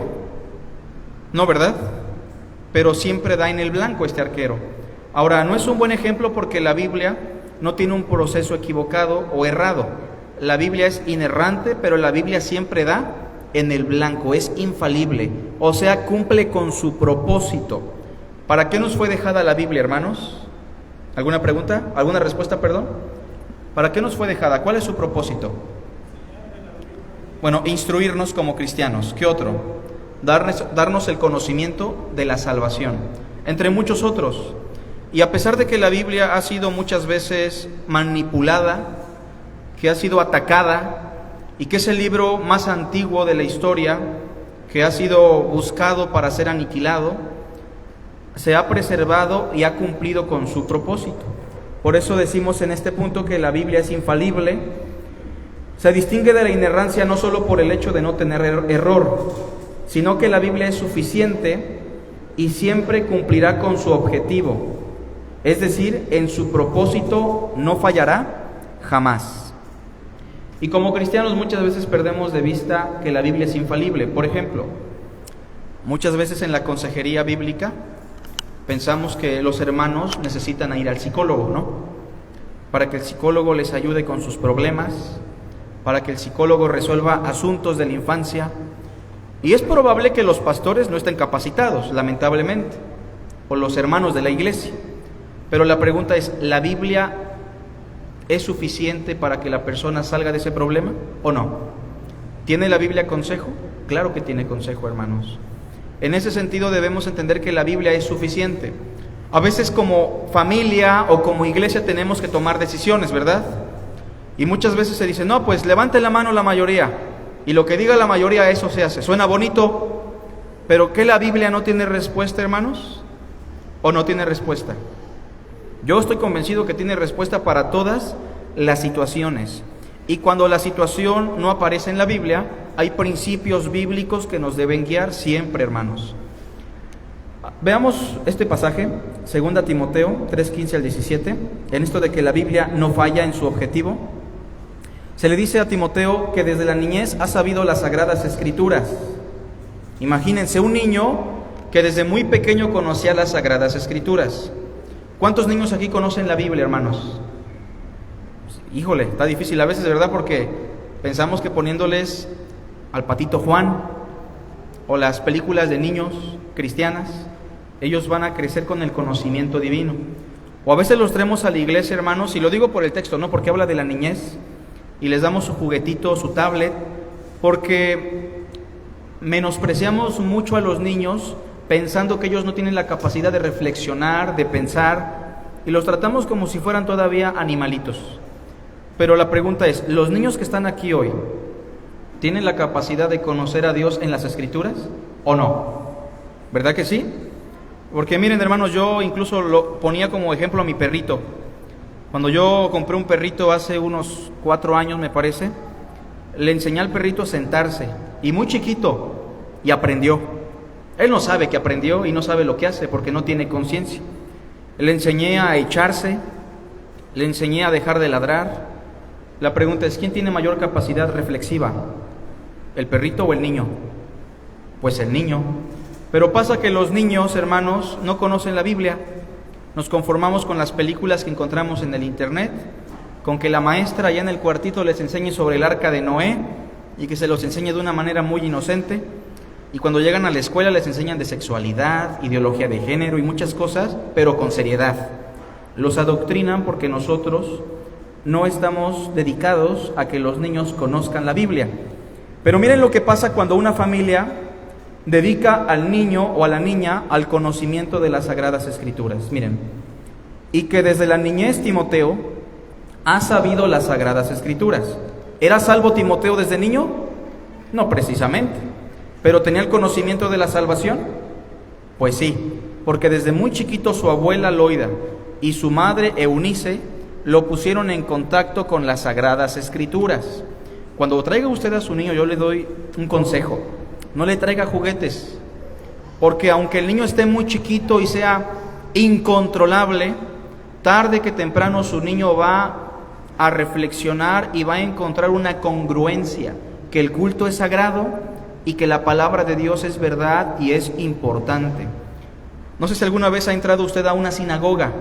No, ¿verdad? Pero siempre da en el blanco este arquero. Ahora, no es un buen ejemplo porque la Biblia no tiene un proceso equivocado o errado. La Biblia es inerrante, pero la Biblia siempre da en el blanco, es infalible, o sea, cumple con su propósito. ¿Para qué nos fue dejada la Biblia, hermanos? ¿Alguna pregunta? ¿Alguna respuesta, perdón? ¿Para qué nos fue dejada? ¿Cuál es su propósito? Bueno, instruirnos como cristianos. ¿Qué otro? Darnos el conocimiento de la salvación, entre muchos otros. Y a pesar de que la Biblia ha sido muchas veces manipulada, que ha sido atacada, y que es el libro más antiguo de la historia, que ha sido buscado para ser aniquilado, se ha preservado y ha cumplido con su propósito. Por eso decimos en este punto que la Biblia es infalible. Se distingue de la inerrancia no solo por el hecho de no tener error, sino que la Biblia es suficiente y siempre cumplirá con su objetivo. Es decir, en su propósito no fallará jamás. Y como cristianos muchas veces perdemos de vista que la Biblia es infalible. Por ejemplo, muchas veces en la consejería bíblica pensamos que los hermanos necesitan ir al psicólogo, ¿no? Para que el psicólogo les ayude con sus problemas, para que el psicólogo resuelva asuntos de la infancia. Y es probable que los pastores no estén capacitados, lamentablemente, o los hermanos de la iglesia. Pero la pregunta es, ¿la Biblia es suficiente para que la persona salga de ese problema o no? ¿Tiene la Biblia consejo? Claro que tiene consejo, hermanos. En ese sentido debemos entender que la Biblia es suficiente. A veces como familia o como iglesia tenemos que tomar decisiones, ¿verdad? Y muchas veces se dice, no, pues levante la mano la mayoría, y lo que diga la mayoría, eso se hace. Suena bonito, pero ¿qué la Biblia no tiene respuesta, hermanos? ¿O no tiene respuesta? Yo estoy convencido que tiene respuesta para todas las situaciones. Y cuando la situación no aparece en la Biblia, hay principios bíblicos que nos deben guiar siempre, hermanos. Veamos este pasaje, 2 Timoteo 3:15 al 17, en esto de que la Biblia no falla en su objetivo. Se le dice a Timoteo que desde la niñez ha sabido las Sagradas Escrituras. Imagínense un niño que desde muy pequeño conocía las Sagradas Escrituras. ¿Cuántos niños aquí conocen la Biblia, hermanos? Híjole, está difícil a veces, ¿verdad? Porque pensamos que poniéndoles al Patito Juan o las películas de niños cristianas, ellos van a crecer con el conocimiento divino. O a veces los traemos a la iglesia, hermanos, y lo digo por el texto, no porque habla de la niñez, y les damos su juguetito, su tablet, porque menospreciamos mucho a los niños pensando que ellos no tienen la capacidad de reflexionar, de pensar, y los tratamos como si fueran todavía animalitos. Pero la pregunta es, ¿los niños que están aquí hoy tienen la capacidad de conocer a Dios en las Escrituras o no? ¿Verdad que sí? Porque miren, hermanos, yo incluso lo ponía como ejemplo a mi perrito. Cuando yo compré un perrito hace unos 4 años, me parece, le enseñé al perrito a sentarse, y muy chiquito, y aprendió. Él no sabe que aprendió y no sabe lo que hace porque no tiene conciencia. Le enseñé a echarse, le enseñé a dejar de ladrar. La pregunta es, ¿quién tiene mayor capacidad reflexiva? ¿El perrito o el niño? Pues el niño. Pero pasa que los niños, hermanos, no conocen la Biblia. Nos conformamos con las películas que encontramos en el internet, con que la maestra allá en el cuartito les enseñe sobre el arca de Noé y que se los enseñe de una manera muy inocente. Y cuando llegan a la escuela les enseñan de sexualidad, ideología de género y muchas cosas, pero con seriedad. Los adoctrinan porque nosotros no estamos dedicados a que los niños conozcan la Biblia. Pero miren lo que pasa cuando una familia dedica al niño o a la niña al conocimiento de las Sagradas Escrituras. Miren, y que desde la niñez Timoteo ha sabido las Sagradas Escrituras. ¿Era salvo Timoteo desde niño? No precisamente. ¿Pero tenía el conocimiento de la salvación? Pues sí, porque desde muy chiquito su abuela Loida y su madre Eunice lo pusieron en contacto con las Sagradas Escrituras. Cuando traiga usted a su niño, yo le doy un consejo: no le traiga juguetes, porque aunque el niño esté muy chiquito y sea incontrolable, tarde que temprano su niño va a reflexionar y va a encontrar una congruencia, que el culto es sagrado y que la palabra de Dios es verdad y es importante. No sé si alguna vez ha entrado usted a una sinagoga,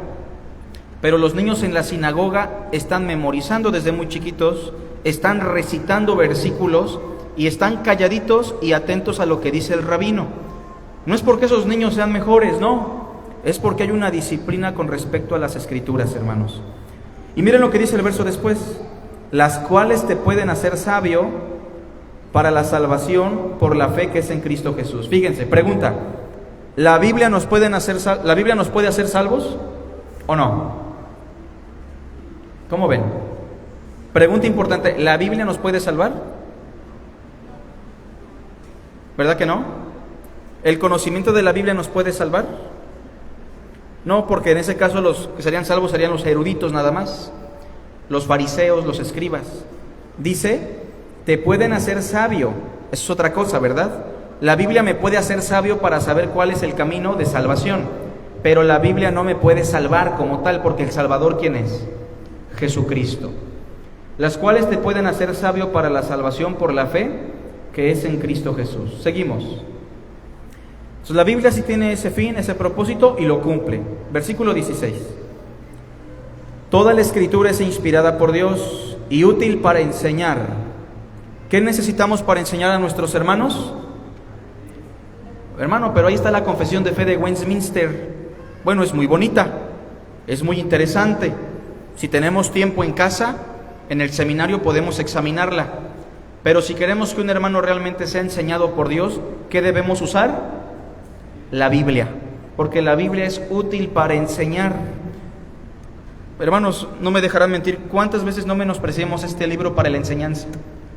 pero los niños en la sinagoga están memorizando desde muy chiquitos, están recitando versículos y están calladitos y atentos a lo que dice el rabino. No es porque esos niños sean mejores, no, es porque hay una disciplina con respecto a las Escrituras, hermanos. Y miren lo que dice el verso después: las cuales te pueden hacer sabio para la salvación por la fe que es en Cristo Jesús. Fíjense, pregunta: ¿la Biblia nos puede hacer salvos o no? ¿Cómo ven? Pregunta importante: ¿la Biblia nos puede salvar? ¿Verdad que no? ¿El conocimiento de la Biblia nos puede salvar? No, porque en ese caso los que serían salvos serían los eruditos nada más, los fariseos, los escribas. Dice, te pueden hacer sabio. Eso es otra cosa, ¿verdad? La Biblia me puede hacer sabio para saber cuál es el camino de salvación, pero la Biblia no me puede salvar como tal, porque el Salvador, ¿quién es? Jesucristo. Las cuales te pueden hacer sabio para la salvación por la fe que es en Cristo Jesús. Seguimos. Entonces, la Biblia sí tiene ese fin, ese propósito, y lo cumple. Versículo 16. Toda la Escritura es inspirada por Dios y útil para enseñar. ¿Qué necesitamos para enseñar a nuestros hermanos? Hermano, pero ahí está la confesión de fe de Westminster. Bueno, es muy bonita, es muy interesante. Si tenemos tiempo en casa, en el seminario podemos examinarla. Pero si queremos que un hermano realmente sea enseñado por Dios, ¿qué debemos usar? La Biblia, porque la Biblia es útil para enseñar. Hermanos, no me dejarán mentir, ¿cuántas veces no menospreciamos este libro para la enseñanza?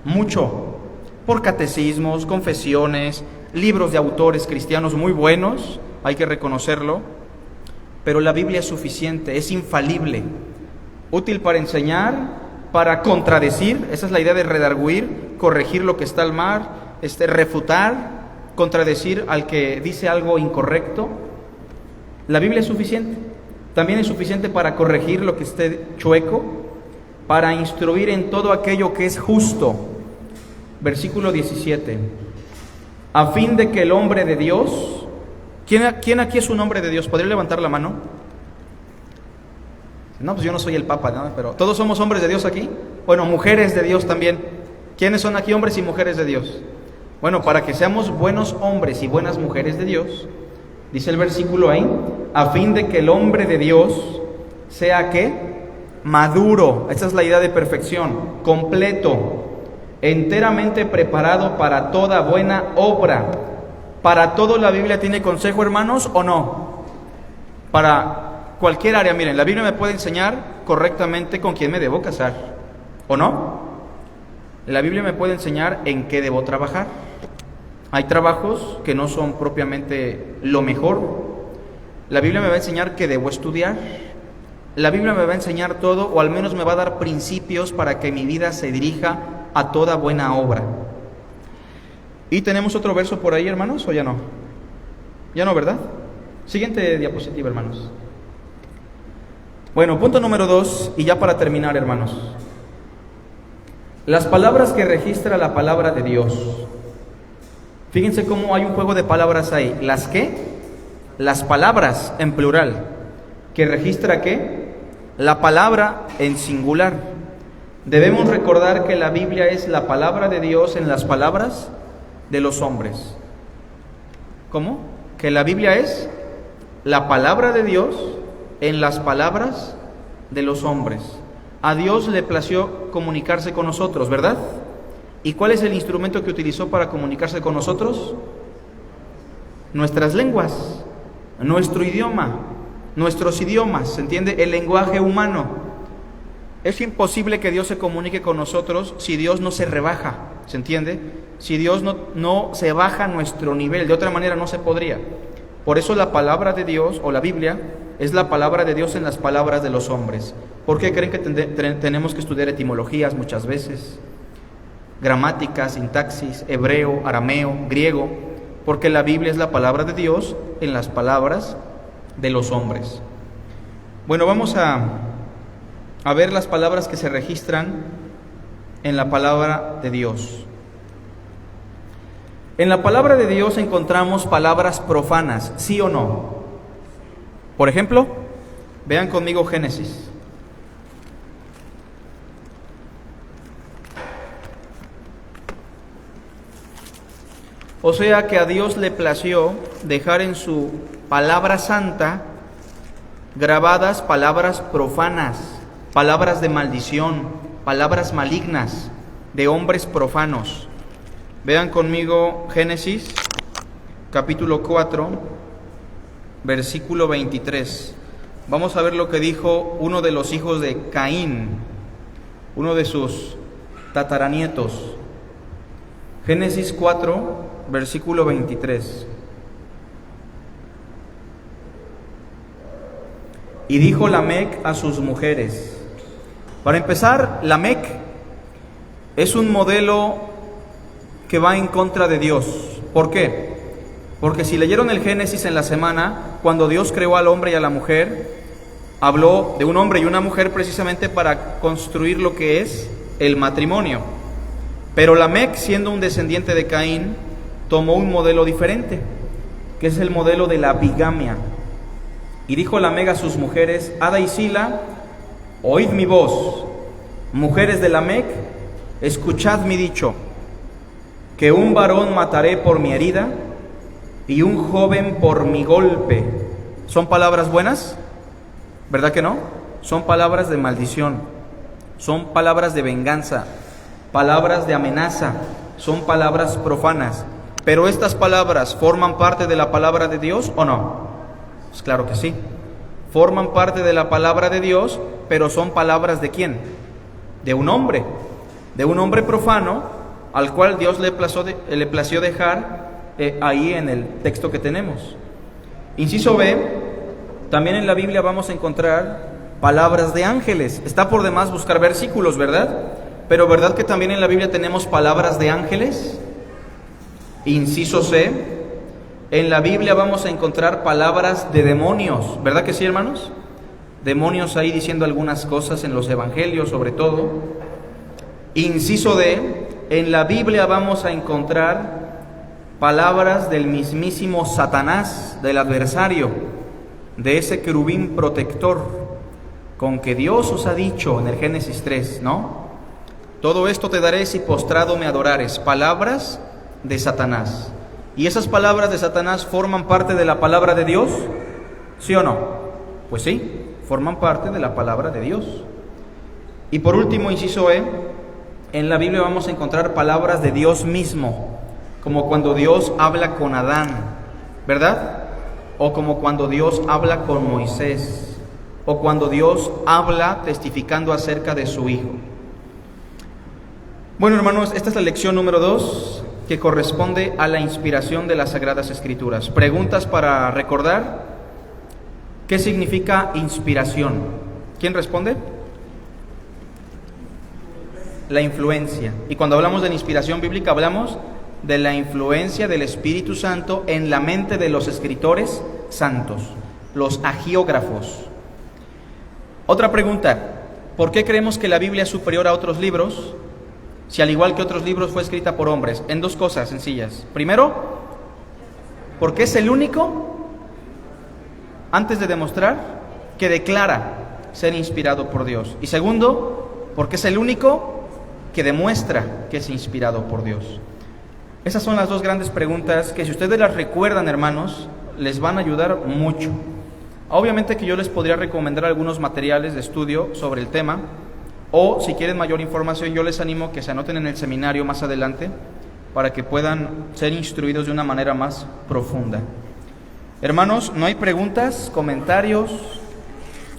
Mucho, por catecismos, confesiones, libros de autores cristianos muy buenos, hay que reconocerlo, pero la Biblia es suficiente, es infalible, útil para enseñar, para contradecir, esa es la idea de redarguir, corregir lo que está al mal, refutar, contradecir al que dice algo incorrecto. La Biblia es suficiente. También es suficiente para corregir lo que esté chueco, para instruir en todo aquello que es justo. Versículo 17. a fin de que el hombre de Dios... ¿Quién aquí es un hombre de Dios? ¿Podría levantar la mano? No, pues yo no soy el Papa, ¿no? Pero ¿todos somos hombres de Dios aquí? Bueno, mujeres de Dios también. ¿Quiénes son aquí hombres y mujeres de Dios? Bueno, para que seamos buenos hombres y buenas mujeres de Dios, dice el versículo ahí, a fin de que el hombre de Dios sea, ¿qué? Maduro. Esa es la idea de perfección, completo, enteramente preparado para toda buena obra. Para todo la Biblia tiene consejo, hermanos, ¿o no? Para cualquier área. Miren, la Biblia me puede enseñar correctamente con quién me debo casar, ¿o no? La Biblia me puede enseñar en qué debo trabajar. Hay trabajos que no son propiamente lo mejor. La Biblia me va a enseñar que debo estudiar. La Biblia me va a enseñar todo, o al menos me va a dar principios para que mi vida se dirija a toda buena obra. ¿Y tenemos otro verso por ahí, hermanos, o ya no? Ya no, ¿verdad? Siguiente diapositiva, hermanos. Bueno, punto número 2, y ya para terminar, hermanos. Las palabras que registra la palabra de Dios. Fíjense cómo hay un juego de palabras ahí. ¿Las qué? Las palabras en plural. ¿Que registra qué? La palabra en singular. Debemos recordar que la Biblia es la palabra de Dios en las palabras de los hombres. ¿Cómo? Que la Biblia es la palabra de Dios en las palabras de los hombres. A Dios le plació comunicarse con nosotros, ¿verdad? ¿Y cuál es el instrumento que utilizó para comunicarse con nosotros? Nuestras lenguas, nuestro idioma, nuestros idiomas, ¿se entiende? El lenguaje humano. Es imposible que Dios se comunique con nosotros si Dios no se rebaja, ¿se entiende? Si Dios no se baja a nuestro nivel, de otra manera no se podría. Por eso la palabra de Dios, o la Biblia, es la palabra de Dios en las palabras de los hombres. ¿Por qué creen que tenemos que estudiar etimologías muchas veces? Gramática, sintaxis, hebreo, arameo, griego, porque la Biblia es la palabra de Dios en las palabras de los hombres. Bueno, vamos a ver las palabras que se registran en la palabra de Dios. En la palabra de Dios encontramos palabras profanas, ¿sí o no? Por ejemplo, vean conmigo Génesis. O sea que a Dios le plació dejar en su palabra santa grabadas palabras profanas, palabras de maldición, palabras malignas de hombres profanos. Vean conmigo Génesis, capítulo 4, versículo 23. Vamos a ver lo que dijo uno de los hijos de Caín, uno de sus tataranietos. Génesis 4, versículo 23. Y dijo Lamec a sus mujeres. Para empezar, Lamec es un modelo que va en contra de Dios. ¿Por qué? Porque si leyeron el Génesis en la semana, cuando Dios creó al hombre y a la mujer, habló de un hombre y una mujer precisamente para construir lo que es el matrimonio. Pero Lamec, siendo un descendiente de Caín, tomó un modelo diferente, que es el modelo de la bigamia. Y dijo Lamec a sus mujeres: Ada y Sila, oíd mi voz. Mujeres de Lamec, escuchad mi dicho, que un varón mataré por mi herida y un joven por mi golpe. ¿Son palabras buenas? ¿Verdad que no? Son palabras de maldición, son palabras de venganza, palabras de amenaza, son palabras profanas. Pero estas palabras ¿forman parte de la palabra de Dios o no? Pues claro que sí. Forman parte de la palabra de Dios, pero son palabras ¿de quién? De un hombre profano, al cual Dios le plació dejar ahí en el texto que tenemos. Inciso B, también en la Biblia vamos a encontrar palabras de ángeles. Está por demás buscar versículos, ¿verdad? Pero ¿verdad que también en la Biblia tenemos palabras de ángeles? Inciso C, en la Biblia vamos a encontrar palabras de demonios, ¿verdad que sí, hermanos? Demonios ahí diciendo algunas cosas en los evangelios, sobre todo. Inciso D, en la Biblia vamos a encontrar palabras del mismísimo Satanás, del adversario, de ese querubín protector, con que Dios os ha dicho en el Génesis 3, ¿no? Todo esto te daré si postrado me adorares. Palabras de Satanás. ¿Y esas palabras de Satanás forman parte de la palabra de Dios? ¿Sí o no? Pues sí, forman parte de la palabra de Dios. Y por último, inciso E, en la Biblia vamos a encontrar palabras de Dios mismo, como cuando Dios habla con Adán, ¿verdad? O como cuando Dios habla con Moisés, o cuando Dios habla testificando acerca de su Hijo. Bueno, hermanos, esta es la lección número 2, que corresponde a la inspiración de las Sagradas Escrituras. Preguntas para recordar. ¿Qué significa inspiración? ¿Quién responde? La influencia. Y cuando hablamos de la inspiración bíblica, hablamos de la influencia del Espíritu Santo en la mente de los escritores santos, los agiógrafos. Otra pregunta: ¿por qué creemos que la Biblia es superior a otros libros, si al igual que otros libros fue escrita por hombres? En dos cosas sencillas. Primero, porque es el único, antes de demostrar, que declara ser inspirado por Dios. Y segundo, porque es el único que demuestra que es inspirado por Dios. Esas son las dos grandes preguntas que, si ustedes las recuerdan, hermanos, les van a ayudar mucho. Obviamente que yo les podría recomendar algunos materiales de estudio sobre el tema, o si quieren mayor información, yo les animo que se anoten en el seminario más adelante para que puedan ser instruidos de una manera más profunda. Hermanos, ¿no hay preguntas, comentarios,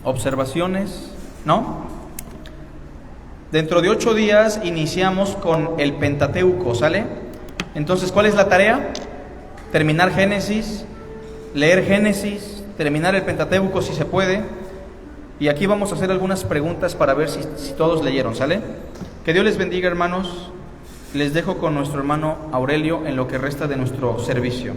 observaciones? ¿No? Dentro de 8 días iniciamos con el Pentateuco, ¿sale? Entonces, ¿cuál es la tarea? Terminar Génesis, leer Génesis, terminar el Pentateuco si se puede. Y aquí vamos a hacer algunas preguntas para ver si todos leyeron, ¿sale? Que Dios les bendiga, hermanos. Les dejo con nuestro hermano Aurelio en lo que resta de nuestro servicio.